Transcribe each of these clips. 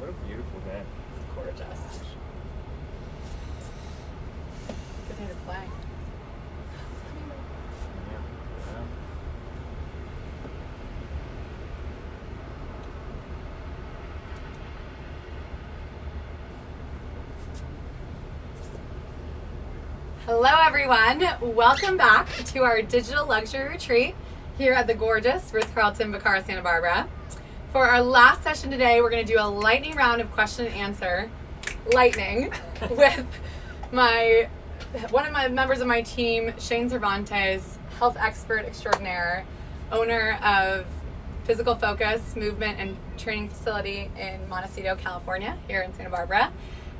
What a beautiful day. It's gorgeous. Good day to play. Hello everyone, welcome back to our digital luxury retreat here at the gorgeous Ritz-Carlton Bacara Santa Barbara. For our last session today, we're going to do a lightning round of question and answer, lightning, with one of my members of my team, Shane Cervantes, health expert extraordinaire, owner of Physical Focus Movement and Training Facility in Montecito, California, here in Santa Barbara,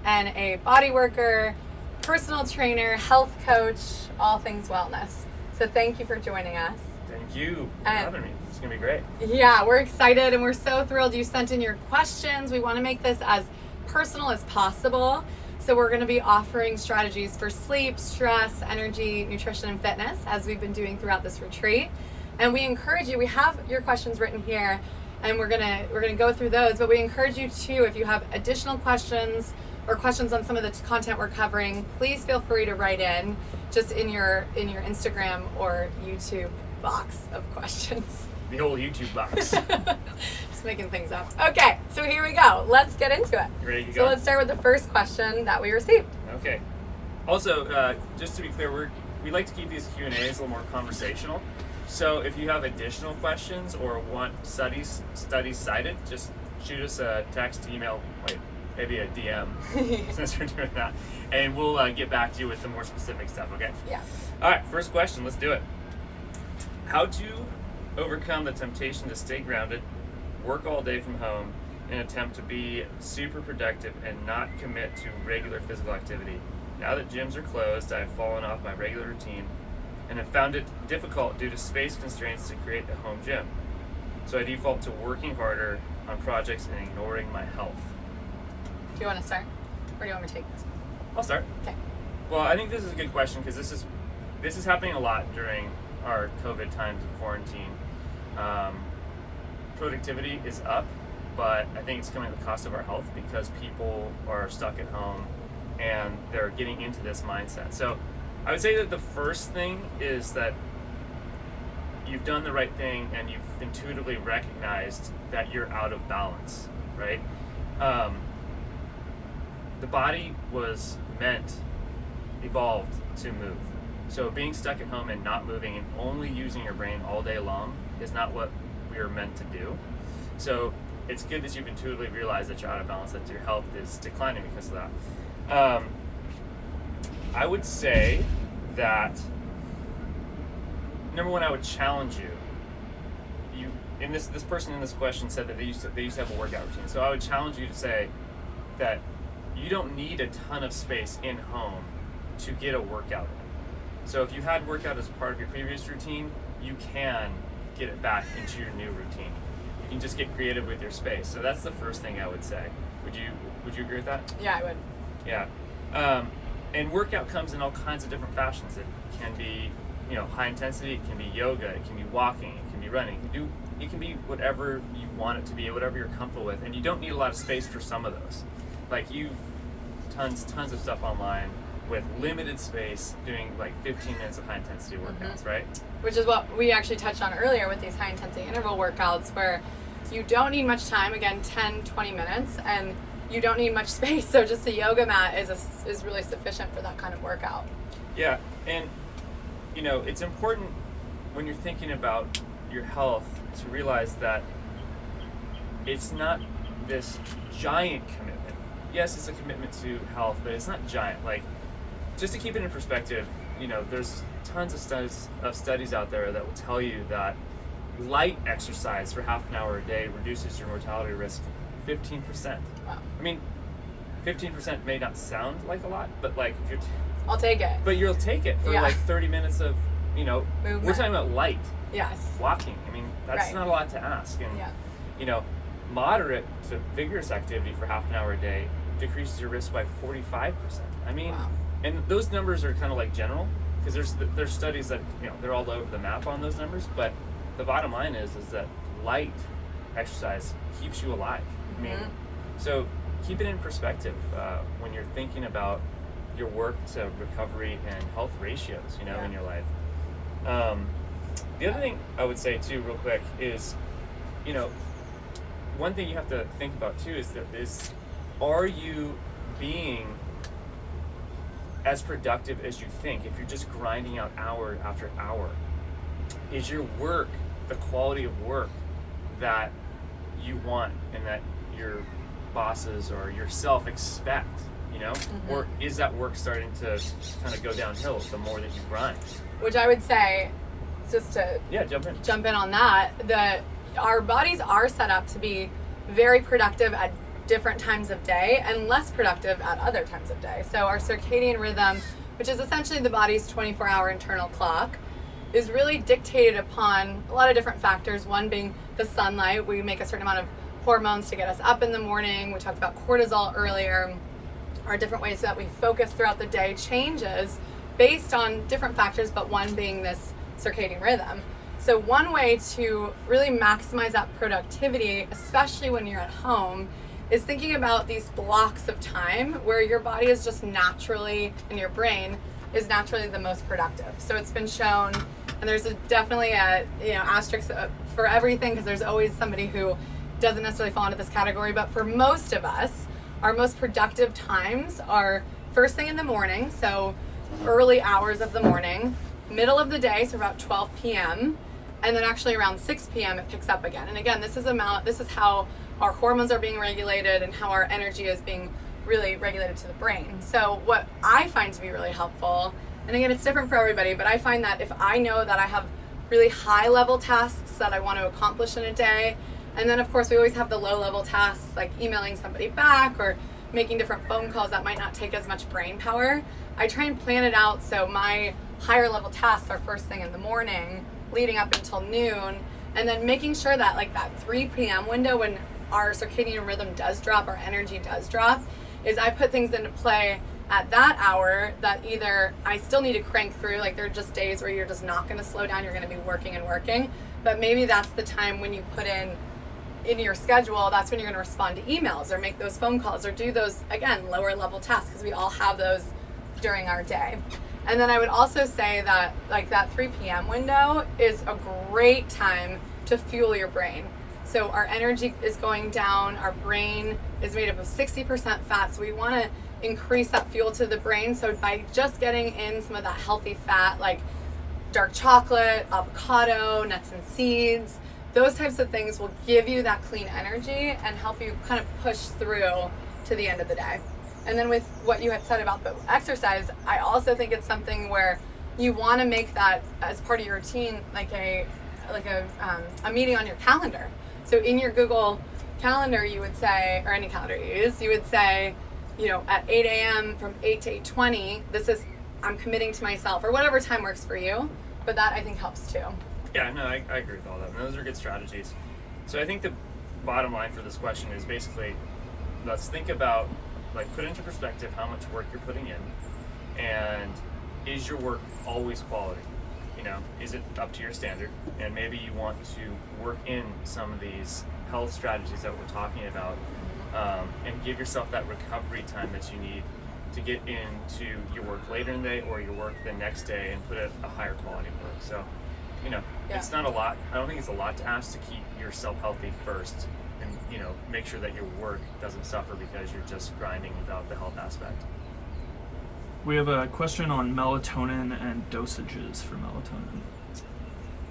and a body worker, personal trainer, health coach, all things wellness. So thank you for joining us. Thank you for having me. It's going to be great. Yeah, we're excited and we're so thrilled you sent in your questions. We want to make this as personal as possible. So we're going to be offering strategies for sleep, stress, energy, nutrition, and fitness as we've been doing throughout this retreat. And we encourage you, we have your questions written here and we're gonna go through those, but we encourage you too, if you have additional questions or questions on some of the content we're covering, please feel free to write in just in your Instagram or YouTube box of questions. The whole YouTube box. Just making things up. Okay, so here we go. Let's get into it. You ready to go? So let's start with the first question that we received. Okay. Also, just to be clear, we like to keep these Q&As a little more conversational. So if you have additional questions or want studies cited, just shoot us a text, email, maybe a DM since we're doing that, and we'll get back to you with the more specific stuff, okay? Yeah. All right, first question, let's do it. How to overcome the temptation to stay grounded, work all day from home, and attempt to be super productive and not commit to regular physical activity. Now that gyms are closed, I've fallen off my regular routine and have found it difficult due to space constraints to create a home gym. So I default to working harder on projects and ignoring my health. Do you want to start, or do you want me to take this? I'll start. Okay. Well, I think this is a good question because this is happening a lot during our COVID times of quarantine. Productivity is up, but I think it's coming at the cost of our health because people are stuck at home and they're getting into this mindset. So I would say that the first thing is that you've done the right thing and you've intuitively recognized that you're out of balance, right? The body was evolved to move. So being stuck at home and not moving and only using your brain all day long is not what we are meant to do. So it's good that you've intuitively realized that you're out of balance, that your health is declining because of that. I would say that, number one, I would challenge you. This person in this question said that they used to have a workout routine. So I would challenge you to say that you don't need a ton of space in home to get a workout in. So if you had workout as part of your previous routine, you can get it back into your new routine. You can just get creative with your space. So that's the first thing I would say. Would you agree with that? Yeah, I would. Yeah. And workout comes in all kinds of different fashions. It can be, high intensity, it can be yoga, it can be walking, it can be running. It can be whatever you want it to be, whatever you're comfortable with. And you don't need a lot of space for some of those. Like tons of stuff online with limited space doing 15 minutes of high intensity workouts, right? Which is what we actually touched on earlier with these high intensity interval workouts where you don't need much time, again, 10, 20 minutes, and you don't need much space. So just a yoga mat is really sufficient for that kind of workout. Yeah, and it's important when you're thinking about your health to realize that it's not this giant commitment. Yes, it's a commitment to health, but it's not giant. Just to keep it in perspective, there's tons of studies out there that will tell you that light exercise for half an hour a day reduces your mortality risk 15%. Wow. I mean, 15% may not sound like a lot, but if you're I'll take it. But you'll take it for 30 minutes of, movement. We're talking about light. Yes. Walking. I mean, that's right. not a lot to ask. And, moderate to vigorous activity for half an hour a day decreases your risk by 45%. I mean, wow. And those numbers are kind of general because there's studies that, they're all over the map on those numbers, but the bottom line is that light exercise keeps you alive. I mean, So keep it in perspective when you're thinking about your work to recovery and health ratios, in your life. The other thing I would say too, real quick, is, one thing you have to think about too is are you being as productive as you think? If you're just grinding out hour after hour, is your work the quality of work that you want and that your bosses or yourself expect? Or is that work starting to kind of go downhill the more that you grind? Which I would say, just to jump in on that our bodies are set up to be very productive at different times of day and less productive at other times of day. So our circadian rhythm, which is essentially the body's 24-hour internal clock, is really dictated upon a lot of different factors. One being the sunlight. We make a certain amount of hormones to get us up in the morning. We talked about cortisol earlier. Our different ways that we focus throughout the day changes based on different factors, but one being this circadian rhythm. So one way to really maximize that productivity, especially when you're at home, is thinking about these blocks of time where your body is just naturally, and your brain is naturally the most productive. So it's been shown, and there's definitely a asterisk for everything, because there's always somebody who doesn't necessarily fall into this category, but for most of us, our most productive times are first thing in the morning, so early hours of the morning, middle of the day, so about 12 p.m., and then actually around 6 p.m. it picks up again. And again, this is how our hormones are being regulated and how our energy is being really regulated to the brain. So what I find to be really helpful, and again, it's different for everybody, but I find that if I know that I have really high level tasks that I want to accomplish in a day, and then of course we always have the low level tasks like emailing somebody back or making different phone calls that might not take as much brain power, I try and plan it out so my higher level tasks are first thing in the morning, leading up until noon, and then making sure that like that 3 p.m. window when our circadian rhythm does drop, our energy does drop, is I put things into play at that hour that either I still need to crank through, like there are just days where you're just not going to slow down, you're going to be working and working, but maybe that's the time when you put in your schedule, that's when you're going to respond to emails or make those phone calls or do those, again, lower level tasks, because we all have those during our day. And then I would also say that like that 3 p.m. window is a great time to fuel your brain. So our energy is going down, our brain is made up of 60% fat, so we want to increase that fuel to the brain. So by just getting in some of that healthy fat like dark chocolate, avocado, nuts and seeds, those types of things will give you that clean energy and help you kind of push through to the end of the day. And then with what you had said about the exercise, I also think it's something where you want to make that as part of your routine, like a meeting on your calendar. So in your Google calendar, you would say, or any calendar you use, you would say, at 8 a.m. from 8 to 8:20, I'm committing to myself, or whatever time works for you. But that I think helps too. Yeah, no, I agree with all that. And those are good strategies. So I think the bottom line for this question is basically, let's think about, put into perspective how much work you're putting in, and is your work always quality? Is it up to your standard? And maybe you want to work in some of these health strategies that we're talking about, and give yourself that recovery time that you need to get into your work later in the day or your work the next day and put a higher quality work. So, It's not a lot. I don't think it's a lot to ask to keep yourself healthy first, and make sure that your work doesn't suffer because you're just grinding without the health aspect. We have a question on melatonin and dosages for melatonin.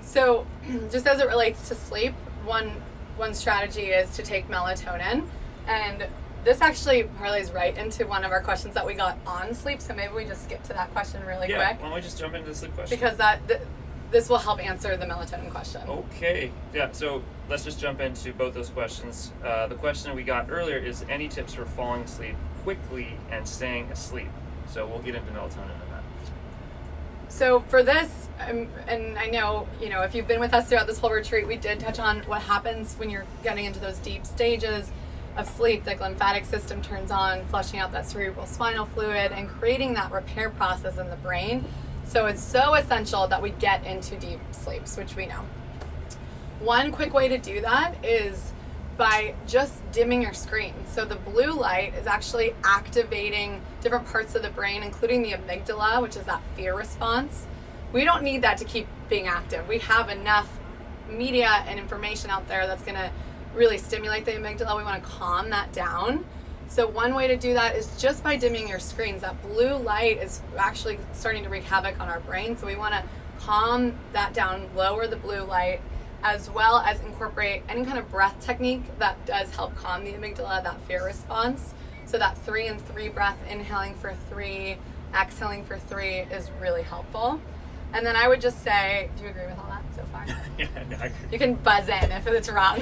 So just as it relates to sleep, one strategy is to take melatonin, and this actually parlays right into one of our questions that we got on sleep, so maybe we just skip to that question really quick. Yeah, why don't we just jump into the sleep question? Because this will help answer the melatonin question. Okay, yeah, so let's just jump into both those questions. The question we got earlier is any tips for falling asleep quickly and staying asleep? So we'll get into melatonin in that. So for this, and I know, if you've been with us throughout this whole retreat, we did touch on what happens when you're getting into those deep stages of sleep. The lymphatic system turns on, flushing out that cerebral spinal fluid and creating that repair process in the brain. So it's so essential that we get into deep sleeps, which we know. One quick way to do that is by just dimming your screen. So the blue light is actually activating different parts of the brain, including the amygdala, which is that fear response. We don't need that to keep being active. We have enough media and information out there that's going to really stimulate the amygdala. We want to calm that down. So one way to do that is just by dimming your screens. That blue light is actually starting to wreak havoc on our brain. So we want to calm that down, lower the blue light, as well as incorporate any kind of breath technique that does help calm the amygdala, that fear response. So that 3 and 3 breath, inhaling for 3, exhaling for 3 is really helpful. And then I would just say, do you agree with all that so far? Yeah, no, I agree. You can buzz in if it's wrong.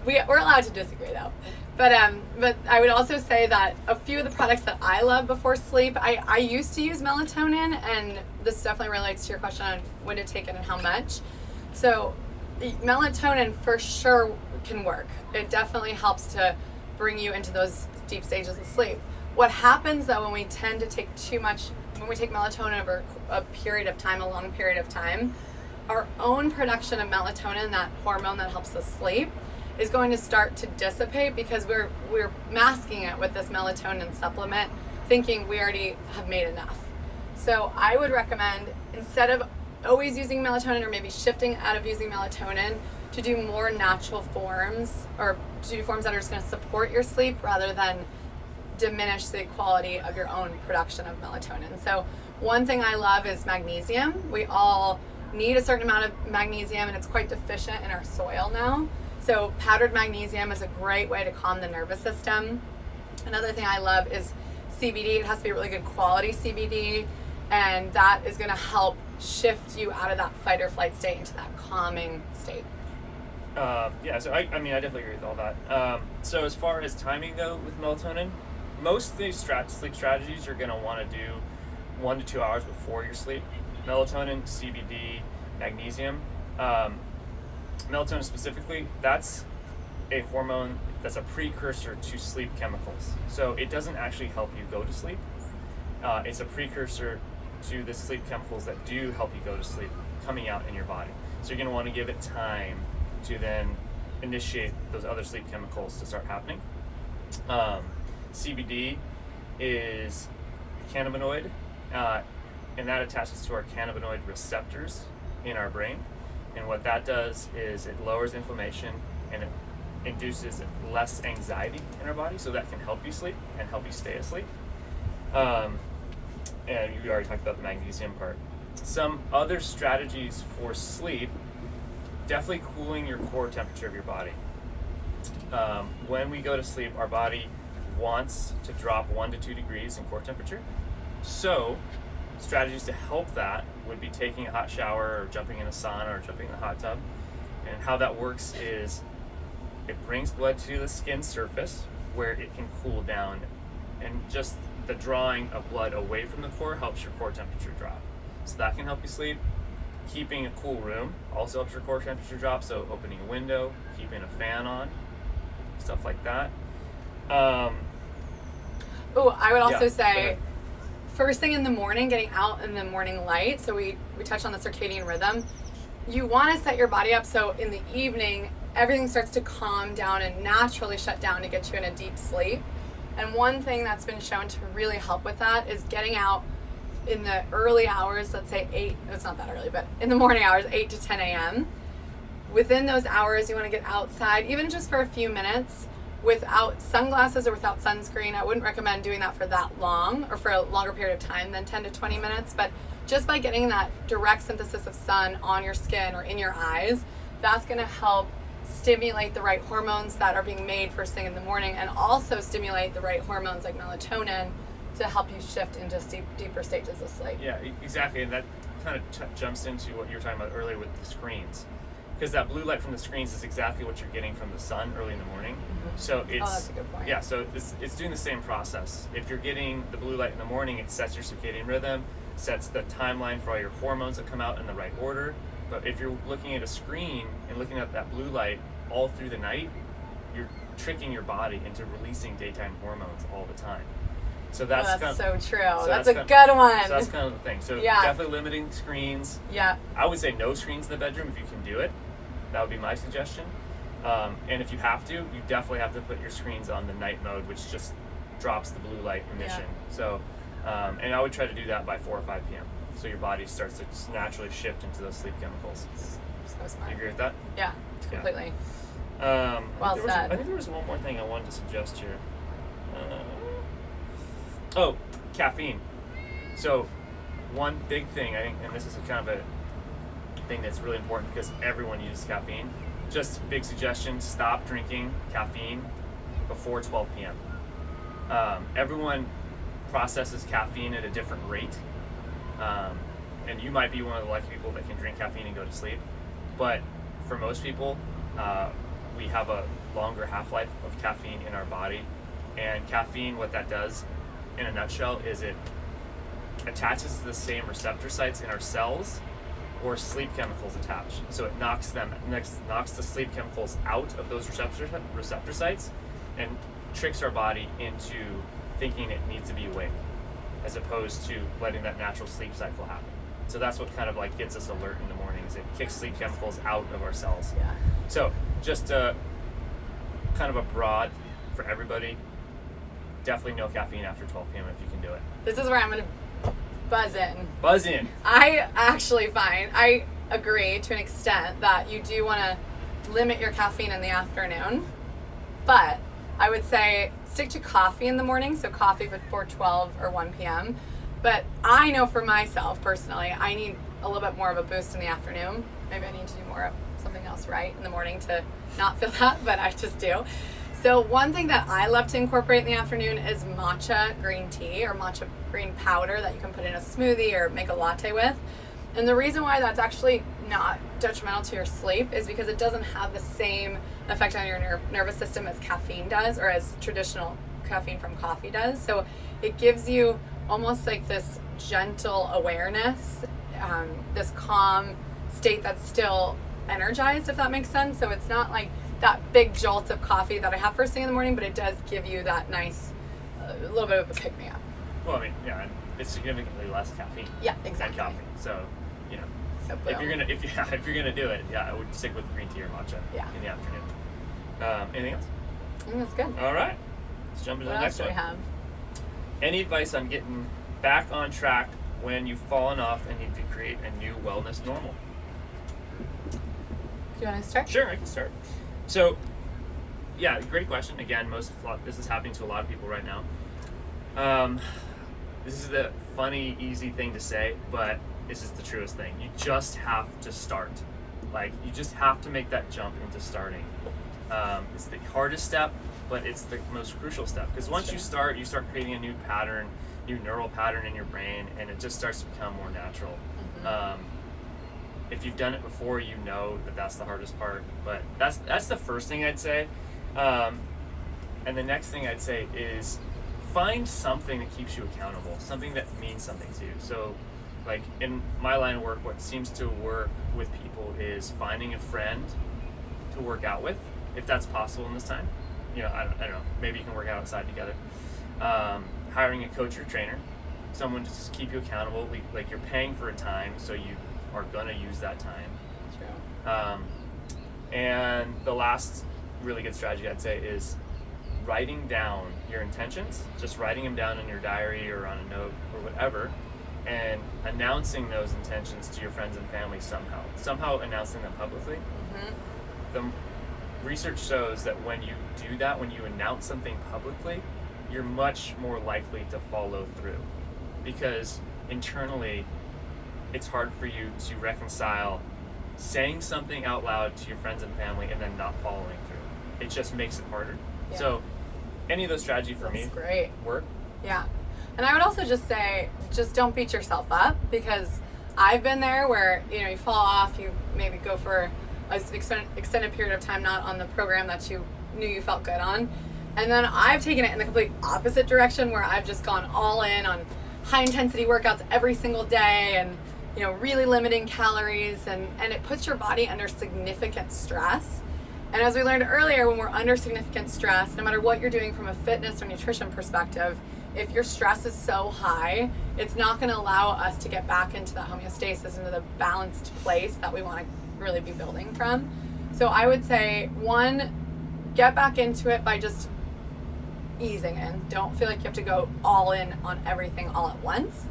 We're allowed to disagree though. But I would also say that a few of the products that I love before sleep, I used to use melatonin, and this definitely relates to your question on when to take it and how much. So melatonin for sure can work. It definitely helps to bring you into those deep stages of sleep. What happens though when we tend to take too much, when we take melatonin over a period of time, a long period of time, our own production of melatonin, that hormone that helps us sleep, is going to start to dissipate because we're masking it with this melatonin supplement, thinking we already have made enough. So I would recommend, instead of always using melatonin, or maybe shifting out of using melatonin, to do more natural forms, or to do forms that are just going to support your sleep rather than diminish the quality of your own production of melatonin. So one thing I love is magnesium. We all need a certain amount of magnesium, and it's quite deficient in our soil now. So powdered magnesium is a great way to calm the nervous system. Another thing I love is CBD. It has to be really good quality CBD, and that is going to help shift you out of that fight or flight state into that calming state. So I definitely agree with all that. So as far as timing though with melatonin, most of these sleep strategies you're going to want to do 1 to 2 hours before your sleep. Melatonin, CBD, magnesium. Melatonin specifically, that's a hormone that's a precursor to sleep chemicals. So it doesn't actually help you go to sleep. It's a precursor to the sleep chemicals that do help you go to sleep coming out in your body. So you're going to want to give it time to then initiate those other sleep chemicals to start happening. CBD is a cannabinoid, and that attaches to our cannabinoid receptors in our brain. And what that does is it lowers inflammation and it induces less anxiety in our body, so that can help you sleep and help you stay asleep. And you already talked about the magnesium part. Some other strategies for sleep, definitely cooling your core temperature of your body. When we go to sleep, our body wants to drop 1 to 2 degrees in core temperature. So strategies to help that would be taking a hot shower or jumping in a sauna or jumping in a hot tub. And how that works is it brings blood to the skin surface where it can cool down, and just the drawing of blood away from the core helps your core temperature drop. So that can help you sleep. Keeping a cool room also helps your core temperature drop, so opening a window, keeping a fan on, stuff like that. I would also say first thing in the morning, getting out in the morning light. So we touched on the circadian rhythm. You want to set your body up so in the evening everything starts to calm down and naturally shut down to get you in a deep sleep. And one thing that's been shown to really help with that is getting out in the early hours, let's say 8, it's not that early, but in the morning hours, 8 to 10 a.m. Within those hours, you want to get outside, even just for a few minutes, without sunglasses or without sunscreen. I wouldn't recommend doing that for that long or for a longer period of time than 10 to 20 minutes, but just by getting that direct synthesis of sun on your skin or in your eyes, that's going to help stimulate the right hormones that are being made first thing in the morning, and also stimulate the right hormones like melatonin to help you shift into deeper stages of sleep. Yeah, exactly, and that kind of jumps into what you were talking about earlier with the screens, because that blue light from the screens is exactly what you're getting from the sun early in the morning. Mm-hmm. So it's that's a good point. Yeah, so it's doing the same process. If you're getting the blue light in the morning, it sets your circadian rhythm, sets the timeline for all your hormones that come out in the right order. But if you're looking at a screen and looking at that blue light all through the night, you're tricking your body into releasing daytime hormones all the time. So that's so true. So that's a good one. So that's kind of the thing. So definitely limiting screens. Yeah. I would say no screens in the bedroom if you can do it. That would be my suggestion. And if you have to, you definitely have to put your screens on the night mode, which just drops the blue light emission. Yeah. So, and I would try to do that by 4 or 5 p.m. So your body starts to just naturally shift into those sleep chemicals. So smart. You agree with that? Yeah, completely. Well said. I think there was one more thing I wanted to suggest here. Oh, caffeine. So, one big thing, I think, and this is a kind of a thing that's really important because everyone uses caffeine. Just big suggestion, stop drinking caffeine before 12 p.m. Everyone processes caffeine at a different rate. And you might be one of the lucky people that can drink caffeine and go to sleep. But for most people, we have a longer half-life of caffeine in our body. And caffeine, what that does, in a nutshell, is it attaches to the same receptor sites in our cells or sleep chemicals attach. So it knocks the sleep chemicals out of those receptor sites and tricks our body into thinking it needs to be awake, as opposed to letting that natural sleep cycle happen. So that's what kind of like gets us alert in the mornings. It kicks sleep chemicals out of our cells. Yeah. So just kind of a broad for everybody, definitely no caffeine after 12 p.m. if you can do it. This is where I'm going to buzz in. Buzz in. I agree to an extent that you do want to limit your caffeine in the afternoon, but I would say stick to coffee in the morning, so coffee before 12 or 1 p.m. But I know for myself personally, I need a little bit more of a boost in the afternoon. Maybe I need to do more of something else right in the morning to not feel that, but I just do. So one thing that I love to incorporate in the afternoon is matcha green tea or matcha green powder that you can put in a smoothie or make a latte with. And the reason why that's actually not detrimental to your sleep is because it doesn't have the same effect on your nervous system as caffeine does, or as traditional caffeine from coffee does. So it gives you almost like this gentle awareness, this calm state that's still energized, if that makes sense. So it's not like that big jolt of coffee that I have first thing in the morning, but it does give you that nice, little bit of a pick-me-up. Well, I mean, yeah, it's significantly less caffeine. Yeah, exactly. Than coffee. So, you know, So if you're gonna do it, yeah, I would stick with green tea or matcha in the afternoon. Anything else? I think that's good. All right, let's jump into What the else next do we one. have? Any advice on getting back on track when you've fallen off and need to create a new wellness normal? Do you want to start? Sure, I can start. So, yeah, great question. Again, this is happening to a lot of people right now. This is the funny, easy thing to say, but this is the truest thing. You just have to start. Like, you just have to make that jump into starting. It's the hardest step, but it's the most crucial step. Because once you start creating a new pattern, new neural pattern in your brain, and it just starts to become more natural. Mm-hmm. If you've done it before, you know that that's the hardest part. But that's the first thing I'd say. And the next thing I'd say is find something that keeps you accountable, something that means something to you. So, like in my line of work, what seems to work with people is finding a friend to work out with, if that's possible in this time. You know, I don't know. Maybe you can work out outside together. Hiring a coach or trainer, someone to just keep you accountable. Like you're paying for a time, so you are gonna use that time. True. And the last really good strategy I'd say is writing down your intentions, just writing them down in your diary or on a note or whatever, and announcing those intentions to your friends and family somehow announcing them publicly. Mm-hmm. The research shows that when you do that, when you announce something publicly, you're much more likely to follow through, because internally it's hard for you to reconcile saying something out loud to your friends and family and then not following through. It just makes it harder. Yeah. So any of those strategies for me great. work. Yeah. And I would also just say, just don't beat yourself up, because I've been there where, you know, you fall off, you maybe go for an extended period of time not on the program that you knew you felt good on. And then I've taken it in the complete opposite direction, where I've just gone all in on high intensity workouts every single day and, you know, really limiting calories, and it puts your body under significant stress. And as we learned earlier, when we're under significant stress, no matter what you're doing from a fitness or nutrition perspective, if your stress is so high, it's not going to allow us to get back into that homeostasis, into the balanced place that we want to really be building from. So I would say, one, get back into it by just easing in. Don't feel like you have to go all in on everything all at once.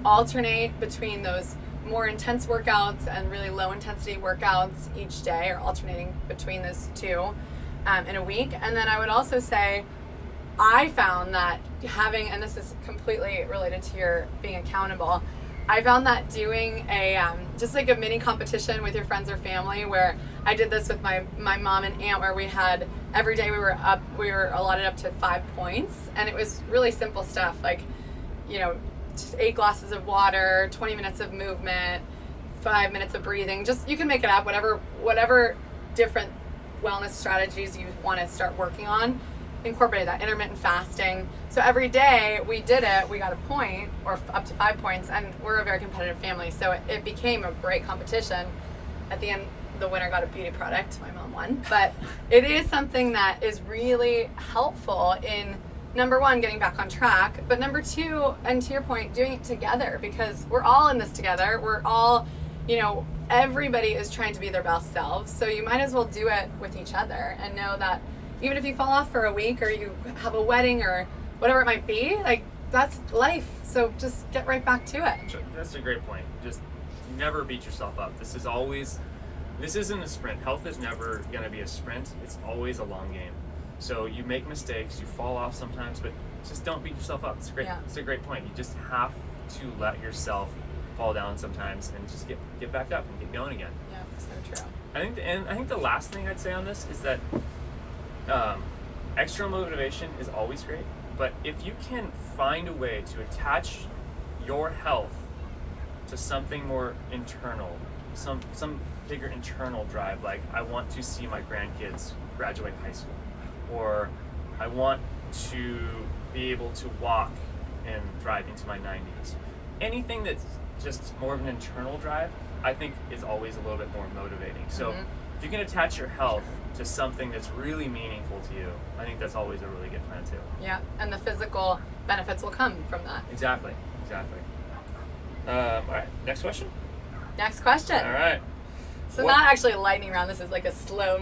Alternate between those more intense workouts and really low intensity workouts each day, or alternating between those two in a week. And then I would also say, I found that having, and this is completely related to your being accountable, I found that doing a just like a mini competition with your friends or family, where I did this with my mom and aunt, where we had every day we were allotted up to 5 points, and it was really simple stuff like, 8 glasses of water, 20 minutes of movement, 5 minutes of breathing. Just, you can make it up, whatever different wellness strategies you want to start working on. Incorporate that, intermittent fasting. So every day we did it, we got a point, or up to 5 points, and we're a very competitive family, so it became a great competition. At the end, the winner got a beauty product. My mom won. But it is something that is really helpful in, number one, getting back on track, but number two, and to your point, doing it together, because we're all in this together. We're all, everybody is trying to be their best selves, so you might as well do it with each other, and know that even if you fall off for a week, or you have a wedding, or whatever it might be, like, that's life. So just get right back to it. That's a great point. Just never beat yourself up. This isn't a sprint. Health is never going to be a sprint. It's always a long game. So you make mistakes, you fall off sometimes, but just don't beat yourself up. It's great. Yeah. It's a great point. You just have to let yourself fall down sometimes and just get back up and get going again. Yeah, so true. I think the last thing I'd say on this is that external motivation is always great, but if you can find a way to attach your health to something more internal, some bigger internal drive, like I want to see my grandkids graduate high school, or I want to be able to walk and drive into my 90s. Anything that's just more of an internal drive, I think is always a little bit more motivating. So if you can attach your health to something that's really meaningful to you, I think that's always a really good plan too. Yeah, and the physical benefits will come from that. Exactly. All right, next question? Next question. All right. So not actually a lightning round, this is like a slow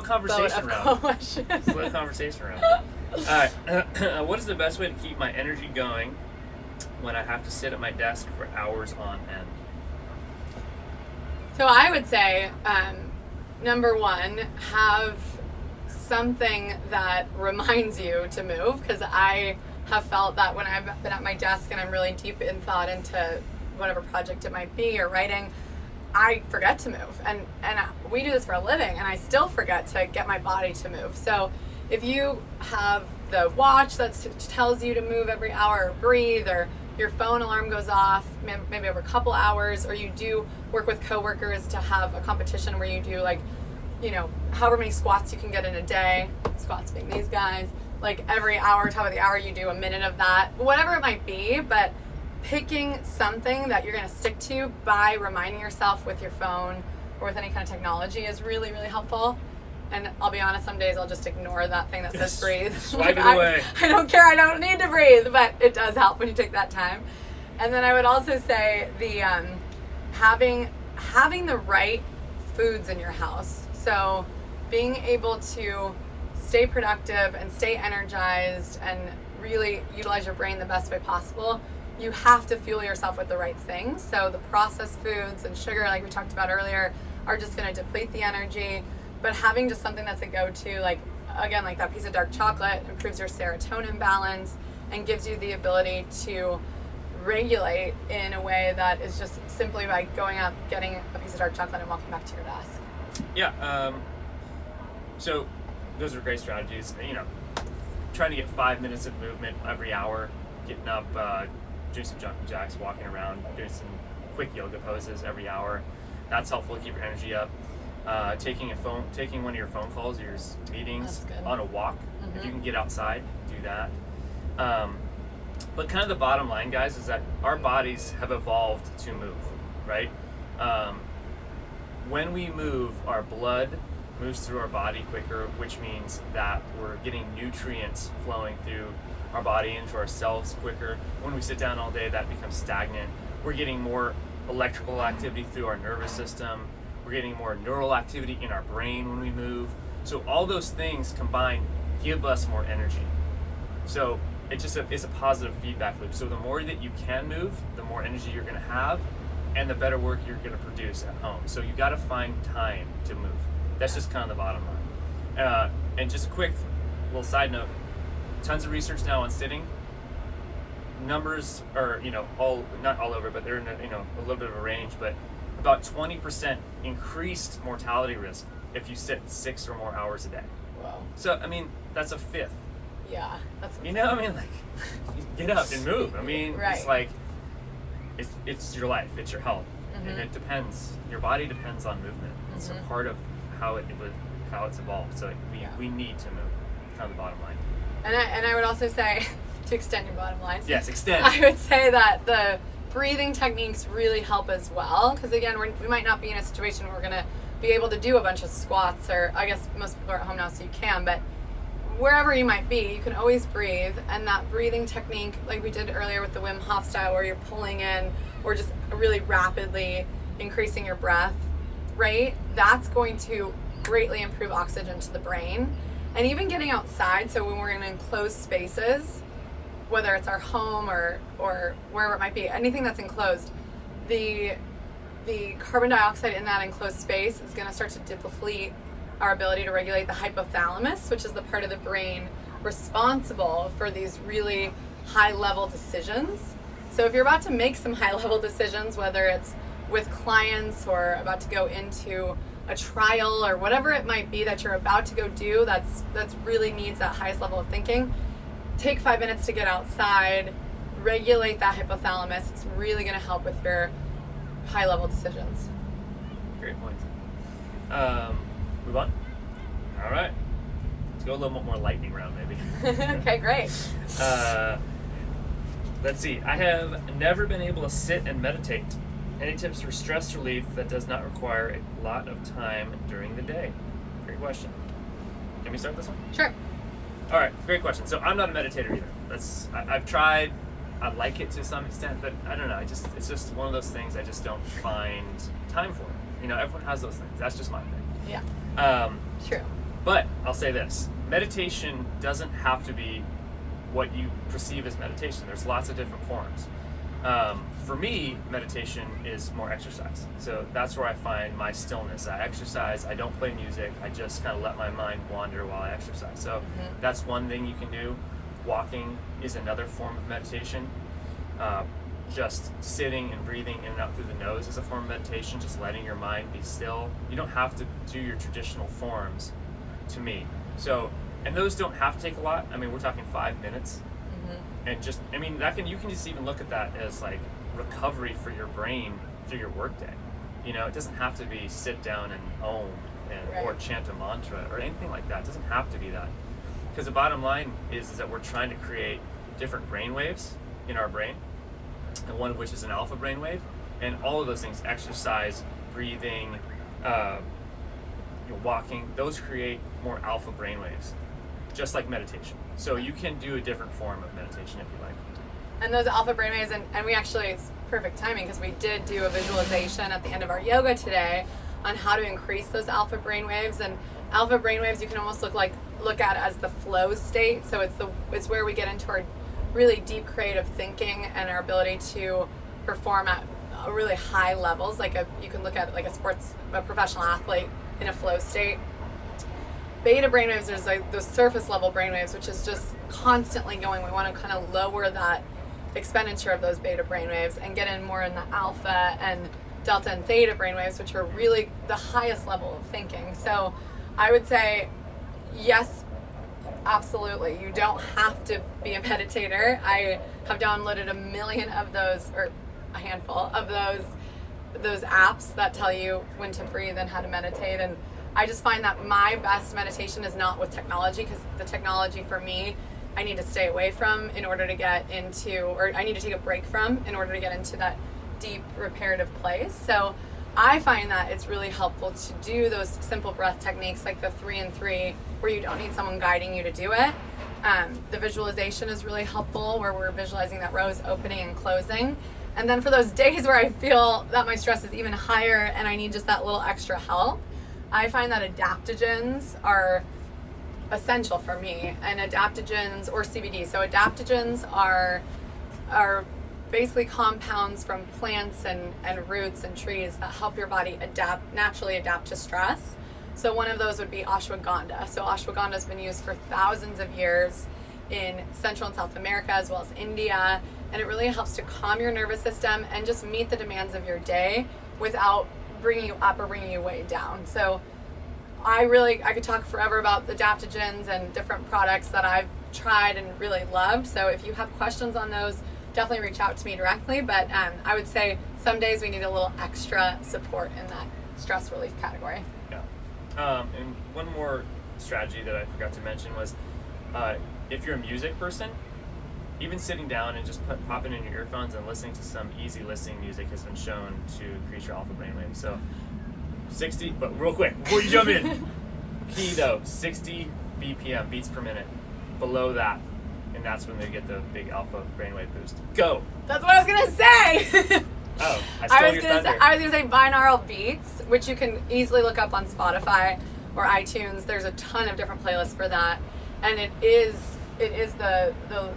conversation round. Questions. Slow conversation round. All right. What is the best way to keep my energy going when I have to sit at my desk for hours on end? So I would say, number one, have something that reminds you to move, because I have felt that when I've been at my desk and I'm really deep in thought into whatever project it might be, or writing, I forget to move. And we do this for a living, and I still forget to get my body to move. So if you have the watch that tells you to move every hour, or breathe, or your phone alarm goes off maybe over a couple hours, or you do work with coworkers to have a competition where you do however many squats you can get in a day, squats being these guys, like every hour, top of the hour, you do a minute of that, whatever it might be, but picking something that you're going to stick to by reminding yourself with your phone or with any kind of technology is really, really helpful. And I'll be honest, some days I'll just ignore that thing that says breathe. Swipe it away. I don't care, I don't need to breathe, but it does help when you take that time. And then I would also say the having the right foods in your house. So being able to stay productive and stay energized and really utilize your brain the best way possible, you have to fuel yourself with the right things. So the processed foods and sugar, like we talked about earlier, are just going to deplete the energy. But having just something that's a go-to, like that piece of dark chocolate, improves your serotonin balance and gives you the ability to regulate in a way that is just simply by going up, getting a piece of dark chocolate, and walking back to your desk. Yeah. So those are great strategies. Trying to get 5 minutes of movement every hour, getting up, doing some jumping jacks, walking around, doing some quick yoga poses every hour. That's helpful to keep your energy up. Taking one of your phone calls, your meetings on a walk. Mm-hmm. If you can get outside, do that. But kind of the bottom line, guys, is that our bodies have evolved to move, right? When we move, our blood moves through our body quicker, which means that we're getting nutrients flowing through our body into our cells quicker. When we sit down all day, that becomes stagnant. We're getting more electrical activity through our nervous system. We're getting more neural activity in our brain when we move. So all those things combined give us more energy. So it's a positive feedback loop. So the more that you can move, the more energy you're going to have, and the better work you're going to produce at home. So you got to find time to move. That's just kind of the bottom line. And just a quick little side note, tons of research now on sitting. Numbers are, not all over, but they're in a little bit of a range, but about 20% increased mortality risk if you sit 6 or more hours a day. Wow. So, that's a fifth. Yeah, that's get up and move. Right. It's like, it's your life, it's your health. Mm-hmm. And it depends, your body depends on movement. It's a part of how it's evolved. So we need to move, kind of the bottom line. And I would also say, to extend your bottom line. Yes, extend. I would say that the breathing techniques really help as well, because again, we might not be in a situation where we're going to be able to do a bunch of squats, or I guess most people are at home now so you can, but wherever you might be, you can always breathe. And that breathing technique, like we did earlier with the Wim Hof style, where you're pulling in or just really rapidly increasing your breath rate, that's going to greatly improve oxygen to the brain. And even getting outside, so when we're in enclosed spaces, whether it's our home or wherever it might be, anything that's enclosed, the carbon dioxide in that enclosed space is going to start to deplete our ability to regulate the hypothalamus, which is the part of the brain responsible for these really high-level decisions. So if you're about to make some high-level decisions, whether it's with clients or about to go into a trial or whatever it might be that you're about to go do, that's really needs that highest level of thinking, take 5 minutes to get outside, regulate that hypothalamus. It's really going to help with your high-level decisions. Great point. Move on. All right. Let's go a little bit more lightning round, maybe. Okay, great. Let's see. I have never been able to sit and meditate. Any tips for stress relief that does not require a lot of time during the day? Great question. Can we start this one? Sure. All right, great question. So I'm not a meditator either. I've tried. I like it to some extent, but I don't know. It's just one of those things I just don't find time for. Everyone has those things. That's just my thing. Yeah. True. But I'll say this: meditation doesn't have to be what you perceive as meditation. There's lots of different forms. For me, meditation is more exercise. So that's where I find my stillness. I exercise, I don't play music, I just kind of let my mind wander while I exercise. So that's one thing you can do. Walking is another form of meditation. Just sitting and breathing in and out through the nose is a form of meditation, just letting your mind be still. You don't have to do your traditional forms, to me. So, and those don't have to take a lot. We're talking 5 minutes. And just, you can just even look at that as like recovery for your brain through your workday. It doesn't have to be sit down and om or chant a mantra or anything like that. It doesn't have to be that. Because the bottom line is that we're trying to create different brain waves in our brain, and one of which is an alpha brain wave. And all of those things, exercise, breathing, walking, those create more alpha brain waves, just like meditation. So you can do a different form of meditation if you like. And those alpha brainwaves, and we actually, it's perfect timing because we did do a visualization at the end of our yoga today on how to increase those alpha brainwaves. And alpha brainwaves, you can almost look at as the flow state. So it's where we get into our really deep creative thinking and our ability to perform at really high levels. You can look at it like a professional athlete in a flow state. Beta brainwaves, there's like those surface level brainwaves, which is just constantly going. We want to kind of lower that expenditure of those beta brainwaves and get in more in the alpha and delta and theta brainwaves, which are really the highest level of thinking. So I would say, yes, absolutely. You don't have to be a meditator. I have downloaded 1 million of those, or a handful of those apps that tell you when to breathe and how to meditate. And I just find that my best meditation is not with technology, because the technology for me, I need to stay away from in order to get into, or I need to take a break from in order to get into that deep reparative place. So I find that it's really helpful to do those simple breath techniques like the 3 and 3, where you don't need someone guiding you to do it. The visualization is really helpful, where we're visualizing that rose opening and closing. And then for those days where I feel that my stress is even higher and I need just that little extra help, I find that adaptogens are essential for me. And adaptogens, or CBD. So adaptogens are basically compounds from plants and roots and trees that help your body naturally adapt to stress. So one of those would be ashwagandha. So ashwagandha has been used for thousands of years in Central and South America as well as India, and it really helps to calm your nervous system and just meet the demands of your day without bringing you up or bringing you way down. So I could talk forever about the adaptogens and different products that I've tried and really loved. So if you have questions on those, definitely reach out to me directly. But I would say some days we need a little extra support in that stress relief category. Yeah. And one more strategy that I forgot to mention was if you're a music person, even sitting down and just popping in your earphones and listening to some easy listening music has been shown to increase your alpha brainwave. So 60, but real quick, before you jump in, key though, 60 BPM, beats per minute. Below that, and that's when they get the big alpha brainwave boost. Go! That's what I was gonna say! Oh, I was gonna say binaural beats, which you can easily look up on Spotify or iTunes. There's a ton of different playlists for that. And it is the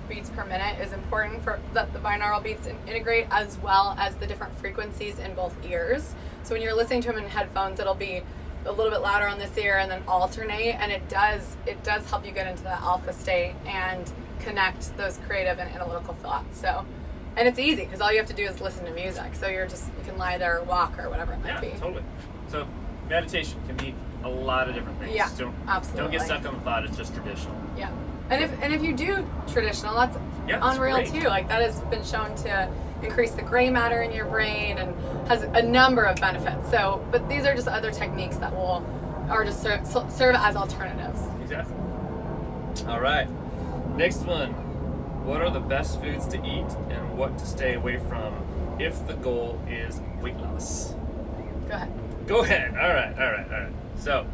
beats per minute is important for that the binaural beats integrate, as well as the different frequencies in both ears. So when you're listening to them in headphones, it'll be a little bit louder on this ear and then alternate, and it does help you get into the alpha state and connect those creative and analytical thoughts. So, and it's easy because all you have to do is listen to music. So you can lie there or walk or whatever it might be. Yeah, totally. So meditation can be a lot of different things. Yeah, absolutely. Don't get stuck on the thought it's just traditional. Yeah. And if you do traditional, that's unreal great too. Like that has been shown to increase the gray matter in your brain and has a number of benefits. So, but these are just other techniques that are just serve as alternatives. Exactly. All right. Next one. What are the best foods to eat and what to stay away from if the goal is weight loss? Go ahead. All right. So.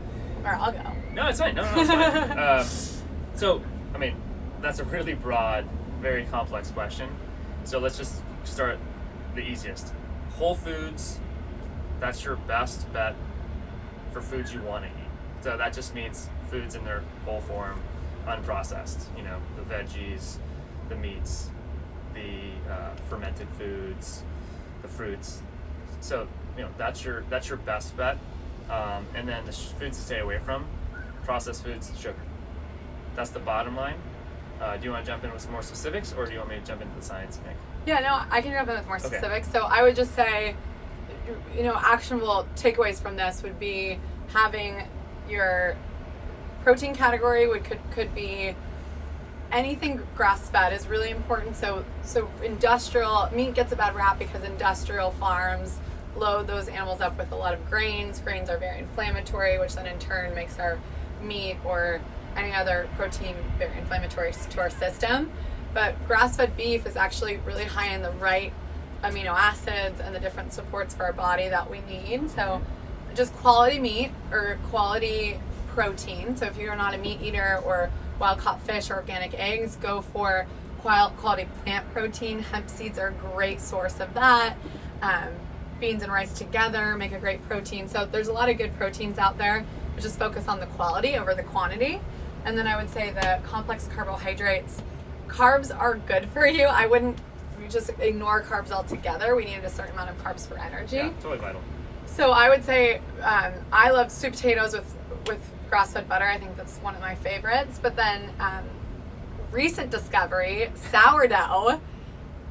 Or I'll go. No, it's fine. No, it's fine. So, I mean, that's a really broad, very complex question. So let's just start the easiest. Whole foods, that's your best bet for foods you want to eat. So that just means foods in their whole form, unprocessed. You know, the veggies, the meats, the fermented foods, the fruits. So, you know, that's your best bet. And then the foods to stay away from, processed foods, sugar. That's the bottom line. Do you want to jump in with some more specifics, or do you want me to jump into the science, Nick? Yeah, no, I can jump in with more Okay. specifics. So I would just say, actionable takeaways from this would be having your protein category could be anything grass-fed is really important. So industrial meat gets a bad rap because industrial farms load those animals up with a lot of grains. Grains are very inflammatory, which then in turn makes our meat or any other protein very inflammatory to our system. But grass-fed beef is actually really high in the right amino acids and the different supports for our body that we need. So just quality meat or quality protein. So if you're not a meat eater or wild-caught fish or organic eggs, go for quality plant protein. Hemp seeds are a great source of that. Beans and rice together make a great protein. So there's a lot of good proteins out there, but just focus on the quality over the quantity. And then I would say the complex carbohydrates. Carbs are good for you. I wouldn't just ignore carbs altogether. We need a certain amount of carbs for energy. Yeah, totally vital. So I would say I love sweet potatoes with grass-fed butter. I think that's one of my favorites. But then recent discovery, sourdough,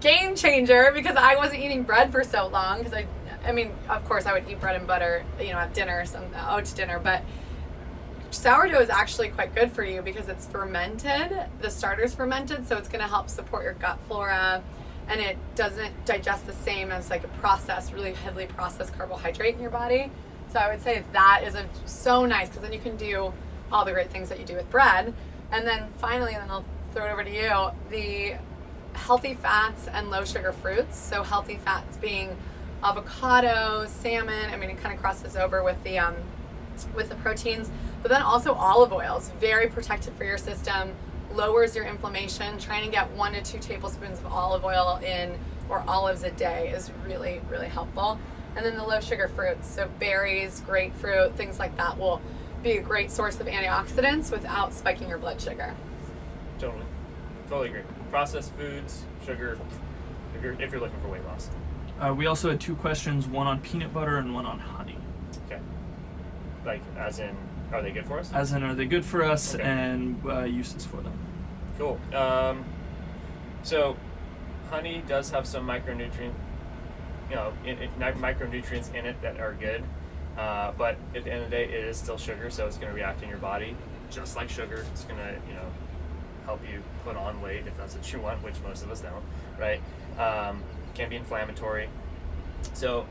game changer, because I wasn't eating bread for so long. Because I mean, of course, I would eat bread and butter, at dinner, oat dinner. But sourdough is actually quite good for you because it's fermented. The starter's fermented, so it's going to help support your gut flora, and it doesn't digest the same as like a really heavily processed carbohydrate in your body. So I would say that is so nice because then you can do all the great things that you do with bread. And then finally, and then I'll throw it over to you, the healthy fats and low sugar fruits. So healthy fats being avocado, salmon. I mean, it kind of crosses over with the proteins, but then also olive oil is very protective for your system, lowers your inflammation. Trying to get 1 to 2 tablespoons of olive oil in or olives a day is really, really helpful. And then the low sugar fruits, so berries, grapefruit, things like that will be a great source of antioxidants without spiking your blood sugar. Totally agree. Processed foods, sugar, if you're looking for weight loss. We also had 2 questions, one on peanut butter and one on honey. Okay. Like, as in, are they good for us? As in, are they good for us, Okay. and uses for them? Cool. So, honey does have some micronutrients in it that are good. But at the end of the day, it is still sugar, so it's going to react in your body just like sugar. It's going to, help you put on weight if that's what you want, which most of us don't, right? Can be inflammatory. So,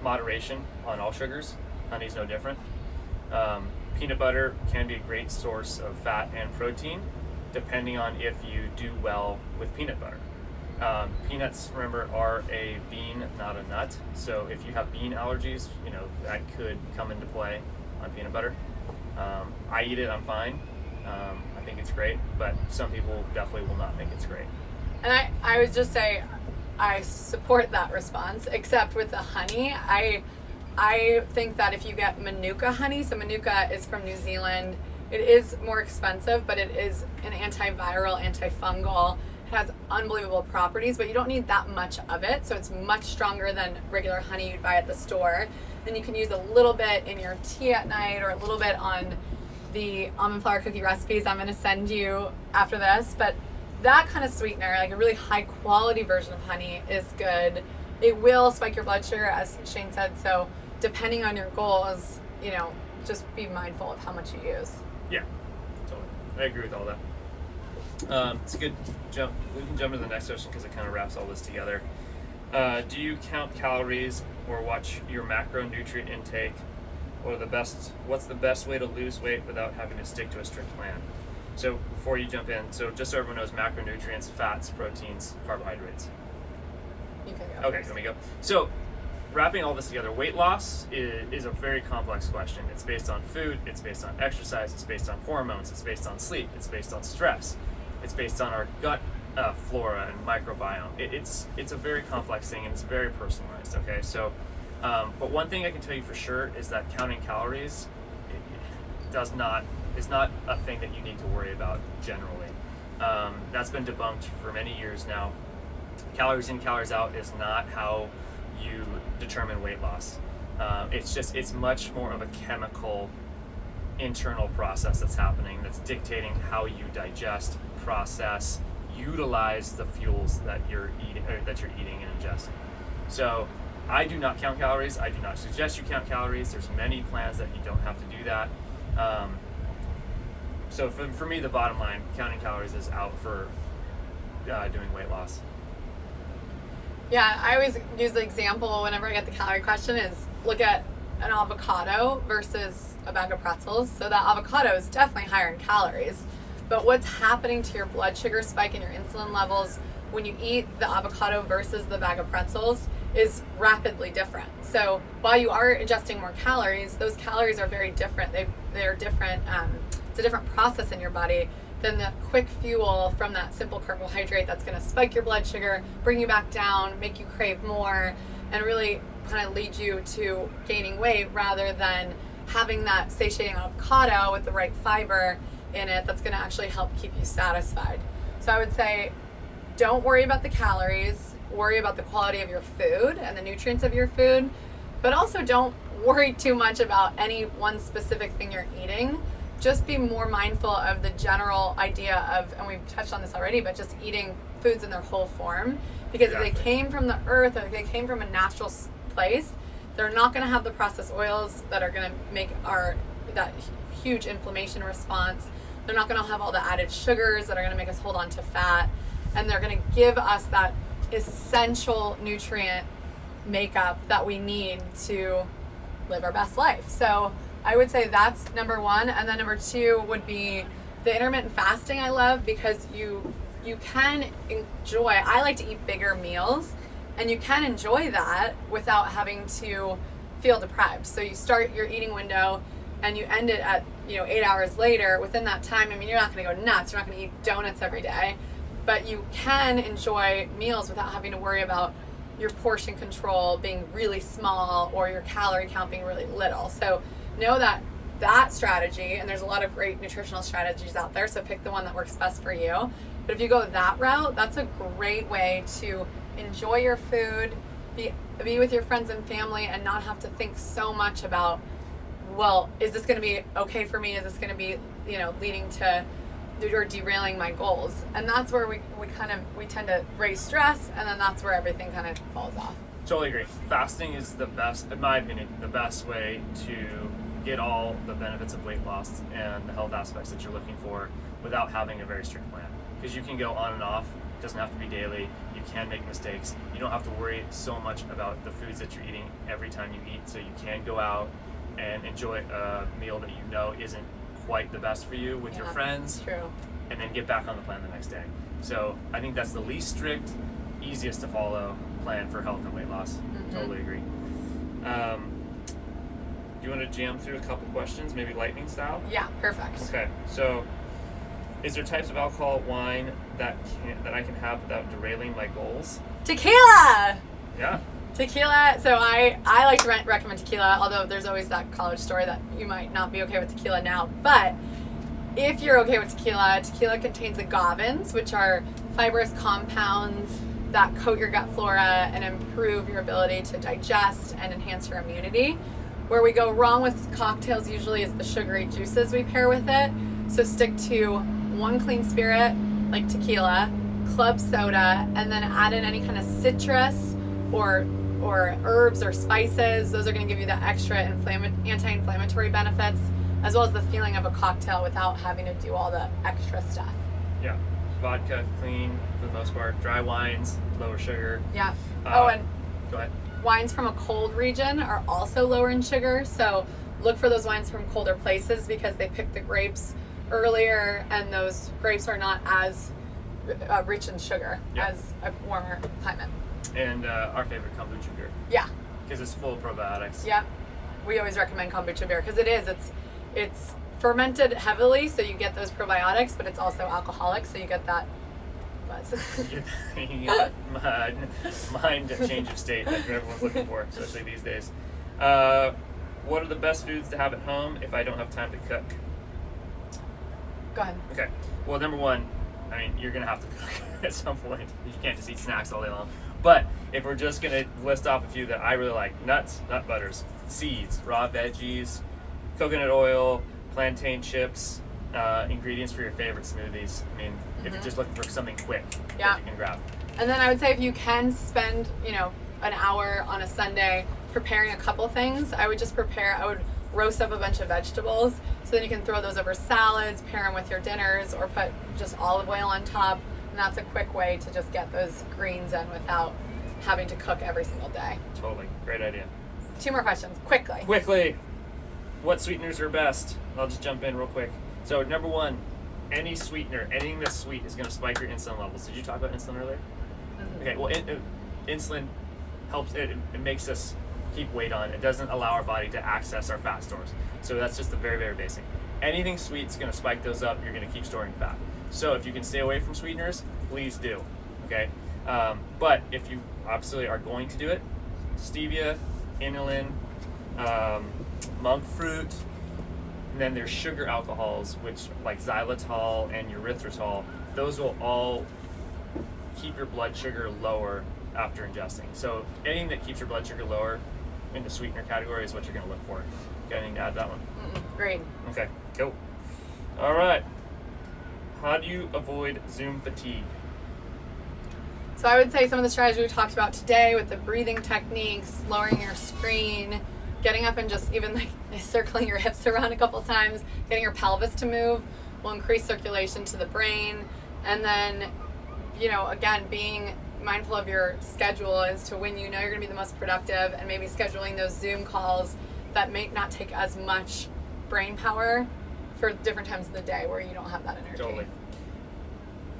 moderation on all sugars. Honey's no different. Peanut butter can be a great source of fat and protein, depending on if you do well with peanut butter. Peanuts, remember, are a bean, not a nut. So if you have bean allergies, that could come into play on peanut butter. I eat it, I'm fine. I think it's great, but some people definitely will not think it's great. And I would just say I support that response, except with the honey. I think that if you get Manuka honey, so Manuka is from New Zealand, it is more expensive, but it is an antiviral, antifungal. It has unbelievable properties, but you don't need that much of it, so it's much stronger than regular honey you'd buy at the store. Then you can use a little bit in your tea at night, or a little bit on the almond flour cookie recipes I'm going to send you after this. But that kind of sweetener, like a really high quality version of honey, is good. It will spike your blood sugar, as Shane said, so depending on your goals, just be mindful of how much you use. Yeah, totally. I agree with all that. It's a good jump. We can jump into the next question because it kind of wraps all this together. Do you count calories or watch your macronutrient intake? What's the best way to lose weight without having to stick to a strict plan? So before you jump in, so just so everyone knows, macronutrients, fats, proteins, carbohydrates. You can go. Okay, first. let me go. So wrapping all this together, weight loss is a very complex question. It's based on food, it's based on exercise, it's based on hormones, it's based on sleep, it's based on stress, it's based on our gut flora and microbiome. It's a very complex thing, and it's very personalized, okay? So, but one thing I can tell you for sure is that counting calories is not a thing that you need to worry about generally. That's been debunked for many years now. Calories in, calories out is not how you determine weight loss. It's much more of a chemical internal process that's happening, that's dictating how you digest, process, utilize the fuels that you're eating and ingesting. So I do not count calories. I do not suggest you count calories. There's many plans that you don't have to do that. So for me, the bottom line, counting calories is out for doing weight loss. Yeah, I always use the example whenever I get the calorie question is look at an avocado versus a bag of pretzels. So that avocado is definitely higher in calories, but what's happening to your blood sugar spike and your insulin levels when you eat the avocado versus the bag of pretzels is rapidly different. So while you are ingesting more calories, those calories are very different. They're different. It's a different process in your body than the quick fuel from that simple carbohydrate that's going to spike your blood sugar, bring you back down, make you crave more, and really kind of lead you to gaining weight rather than having that satiating avocado with the right fiber in it that's going to actually help keep you satisfied. So I would say don't worry about the calories, worry about the quality of your food and the nutrients of your food, but also don't worry too much about any one specific thing you're eating. Just be more mindful of the general idea of, and we've touched on this already, but just eating foods in their whole form. Because if they came from the earth, or if they came from a natural place, they're not going to have the processed oils that are going to make that huge inflammation response. They're not going to have all the added sugars that are going to make us hold on to fat. And they're going to give us that essential nutrient makeup that we need to live our best life. So I would say that's number one. And then number two would be the intermittent fasting I love because you can enjoy, I like to eat bigger meals, and you can enjoy that without having to feel deprived. So you start your eating window and you end it at 8 hours later. Within that time, I mean, you're not going to go nuts. You're not going to eat donuts every day. but you can enjoy meals without having to worry about your portion control being really small or your calorie count being really little. So know that strategy, and there's a lot of great nutritional strategies out there, so pick the one that works best for you. But if you go that route, that's a great way to enjoy your food, be with your friends and family, and not have to think so much about, well, is this going to be okay for me? Is this going to be, leading to or derailing my goals? And that's where we tend to raise stress, and then that's where everything kind of falls off. Totally agree. Fasting is the best, in my opinion, the best way to get all the benefits of weight loss and the health aspects that you're looking for without having a very strict plan. Because you can go on and off. It doesn't have to be daily. You can make mistakes. You don't have to worry so much about the foods that you're eating every time you eat. So you can go out and enjoy a meal that you know isn't quite the best for you with your friends. True. And then get back on the plan the next day. So I think that's the least strict, easiest to follow plan for health and weight loss. Mm-hmm. Totally agree. Do you want to jam through a couple questions, maybe lightning style? Yeah, perfect. Okay, so is there types of alcohol, wine that I can have without derailing my goals? Tequila! Yeah. Tequila. So I like to recommend tequila, although there's always that college story that you might not be okay with tequila now. But if you're okay with tequila contains agavins, which are fibrous compounds that coat your gut flora and improve your ability to digest and enhance your immunity. Where we go wrong with cocktails usually is the sugary juices we pair with it. So stick to one clean spirit, like tequila, club soda, and then add in any kind of citrus or herbs or spices. Those are going to give you the extra anti-inflammatory benefits, as well as the feeling of a cocktail without having to do all the extra stuff. Yeah. Vodka, clean for the most part. Dry wines, lower sugar. Yeah. And go ahead. Wines from a cold region are also lower in sugar, so look for those wines from colder places because they pick the grapes earlier, and those grapes are not as rich in sugar as a warmer climate. And our favorite, kombucha beer. Yeah. Because it's full of probiotics. Yeah. We always recommend kombucha beer because it's fermented heavily, so you get those probiotics, but it's also alcoholic, so you get that buzz. You get mind change of state that everyone's looking for, especially these days. What are the best foods to have at home if I don't have time to cook? Go ahead. Okay. Well, number one, you're going to have to cook at some point. You can't just eat snacks all day long. But if we're just going to list off a few that I really like, nuts, nut butters, seeds, raw veggies, coconut oil, plantain chips, ingredients for your favorite smoothies. If you're just looking for something quick that you can grab. And then I would say if you can spend, an hour on a Sunday preparing a couple things, I would roast up a bunch of vegetables so then you can throw those over salads, pair them with your dinners, or put just olive oil on top. And that's a quick way to just get those greens in without having to cook every single day. Totally. Great idea. 2 more questions, quickly. Quickly. What sweeteners are best? I'll just jump in real quick. So number one, any sweetener, anything that's sweet is going to spike your insulin levels. Did you talk about insulin earlier? Mm-hmm. Okay, well, insulin helps, it makes us keep weight on. It doesn't allow our body to access our fat stores. So that's just the very, very basic. Anything sweet is going to spike those up. You're going to keep storing fat. So if you can stay away from sweeteners, please do. Okay? But if you absolutely are going to do it, stevia, inulin, monk fruit, and then there's sugar alcohols, which like xylitol and erythritol, those will all keep your blood sugar lower after ingesting. So anything that keeps your blood sugar lower in the sweetener category is what you're going to look for. Got anything to add to that one? Great. Okay, cool. All right. How do you avoid Zoom fatigue? So I would say some of the strategies we talked about today with the breathing techniques, lowering your screen, getting up and just even like circling your hips around a couple times, getting your pelvis to move will increase circulation to the brain. And then, again, being mindful of your schedule as to when you're going to be the most productive, and maybe scheduling those Zoom calls that may not take as much brain power for different times of the day where you don't have that energy. Totally.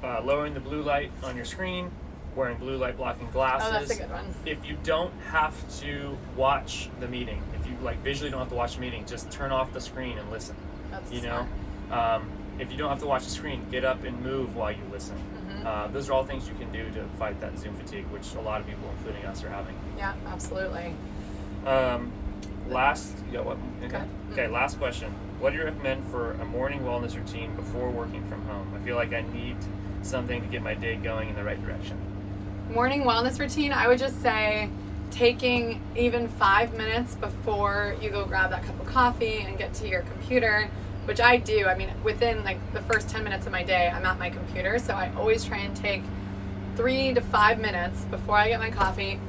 Lowering the blue light on your screen, wearing blue light blocking glasses. Oh, that's a good one. If you don't have to watch the meeting, if you visually don't have to watch the meeting, just turn off the screen and listen. That's smart. if you don't have to watch the screen, get up and move while you listen. Those are all things you can do to fight that Zoom fatigue, which a lot of people, including us, are having. Yeah, absolutely. Last question. What do you recommend for a morning wellness routine before working from home? I feel like I need something to get my day going in the right direction. Morning wellness routine, I would just say taking even 5 minutes before you go grab that cup of coffee and get to your computer, which I do. I mean, within like the first 10 minutes of my day, I'm at my computer. So I always try and take 3 to 5 minutes before I get my coffee,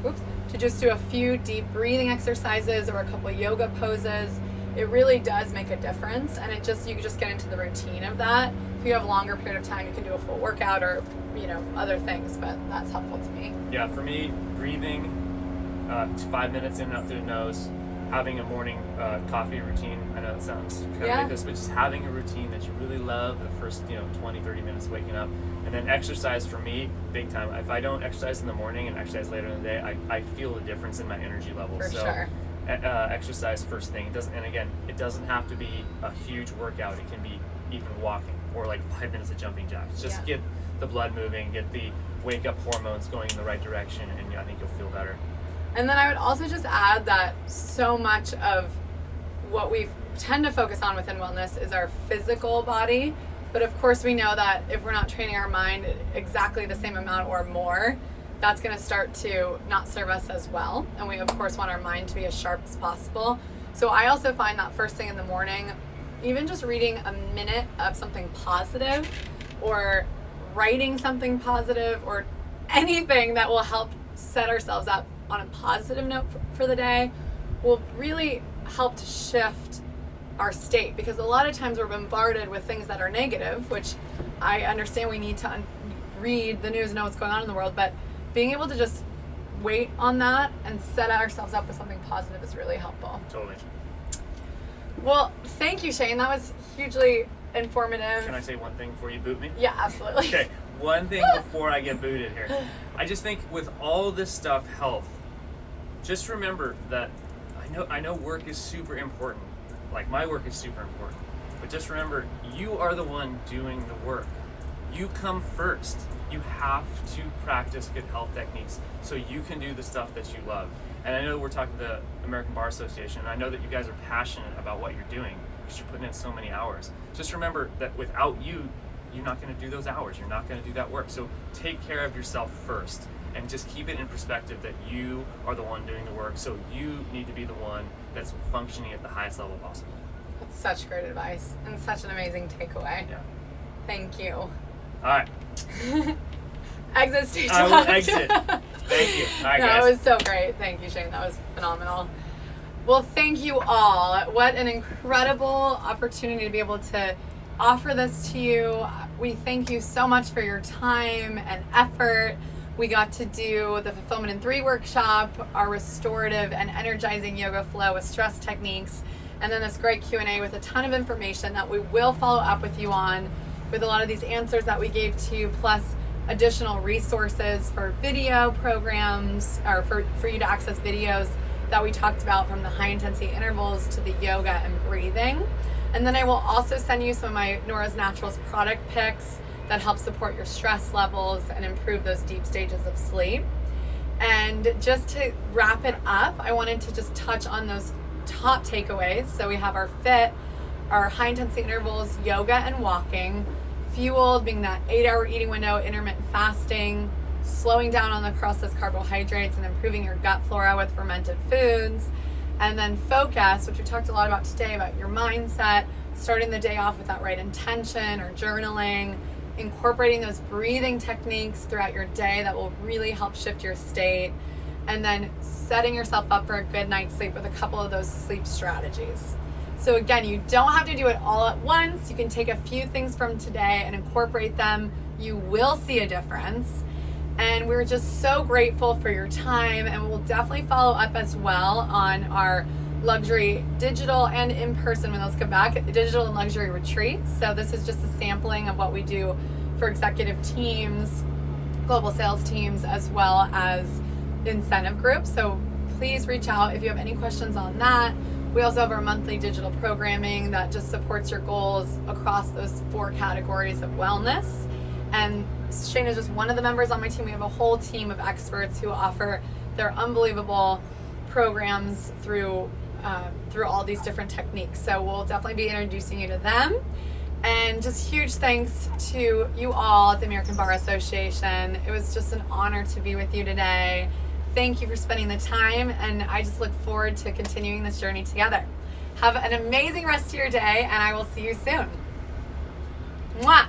to just do a few deep breathing exercises or a couple of yoga poses. It really does make a difference, and you just get into the routine of that. If you have a longer period of time, you can do a full workout or other things, but that's helpful to me. Yeah, for me, breathing 5 minutes in and out through the nose, having a morning coffee routine. I know it sounds kind of ridiculous, but just having a routine that you really love the first 20, 30 minutes waking up. And then exercise for me, big time. If I don't exercise in the morning and exercise later in the day, I feel the difference in my energy level. For sure. Exercise first thing. It doesn't have to be a huge workout. It can be even walking or like 5 minutes of jumping jacks. Just get the blood moving, get the wake up hormones going in the right direction, and I think you'll feel better. And then I would also just add that so much of what we tend to focus on within wellness is our physical body. But of course we know that if we're not training our mind exactly the same amount or more, that's going to start to not serve us as well. And we of course want our mind to be as sharp as possible. So I also find that first thing in the morning, even just reading a minute of something positive or writing something positive or anything that will help set ourselves up on a positive note for the day will really help to shift our state, because a lot of times we're bombarded with things that are negative, which I understand we need to read the news and know what's going on in the world, but being able to just wait on that and set ourselves up with something positive is really helpful. Totally. Well, thank you, Shane. That was hugely informative. Can I say one thing before you boot me? Yeah, absolutely. Okay, one thing before I get booted here. I just think with all this stuff, health, just remember that I know work is super important. Like my work is super important. But just remember, you are the one doing the work. You come first. You have to practice good health techniques so you can do the stuff that you love. And I know we're talking to the American Bar Association, and I know that you guys are passionate about what you're doing because you're putting in so many hours. Just remember that without you, you're not going to do those hours. You're not going to do that work. So take care of yourself first and just keep it in perspective that you are the one doing the work. So you need to be the one that's functioning at the highest level possible. That's such great advice and such an amazing takeaway. Yeah. Thank you. All right. Exit stage I will left. exit. Thank you. All right, No, guys. it was so great. Thank you, Shane. That was phenomenal. Well, thank you all. What an incredible opportunity to be able to offer this to you. We thank you so much for your time and effort. We got to do the Fulfillment in 3 workshop, our restorative and energizing yoga flow with stress techniques, and then this great Q&A with a ton of information that we will follow up with you on, with a lot of these answers that we gave to you, plus additional resources for video programs, or for you to access videos that we talked about, from the high intensity intervals to the yoga and breathing. And then I will also send you some of my Nora's Naturals product picks that help support your stress levels and improve those deep stages of sleep. And just to wrap it up, I wanted to just touch on those top takeaways. So we have our FIT, our high intensity intervals, yoga and walking, fueled being that 8-hour eating window, intermittent fasting, slowing down on the processed carbohydrates and improving your gut flora with fermented foods. And then focus, which we talked a lot about today, about your mindset, starting the day off with that right intention or journaling, incorporating those breathing techniques throughout your day that will really help shift your state, and then setting yourself up for a good night's sleep with a couple of those sleep strategies. So again, you don't have to do it all at once. You can take a few things from today and incorporate them. You will see a difference. And we're just so grateful for your time, and we'll definitely follow up as well on our luxury digital and in-person, when those come back, digital and luxury retreats. So this is just a sampling of what we do for executive teams, global sales teams, as well as incentive groups. So please reach out if you have any questions on that, We also have our monthly digital programming that just supports your goals across those 4 categories of wellness. And Shane is just one of the members on my team. We have a whole team of experts who offer their unbelievable programs through all these different techniques. So we'll definitely be introducing you to them. And just huge thanks to you all at the American Bar Association. It was just an honor to be with you today. Thank you for spending the time, and I just look forward to continuing this journey together. Have an amazing rest of your day, and I will see you soon. Mwah!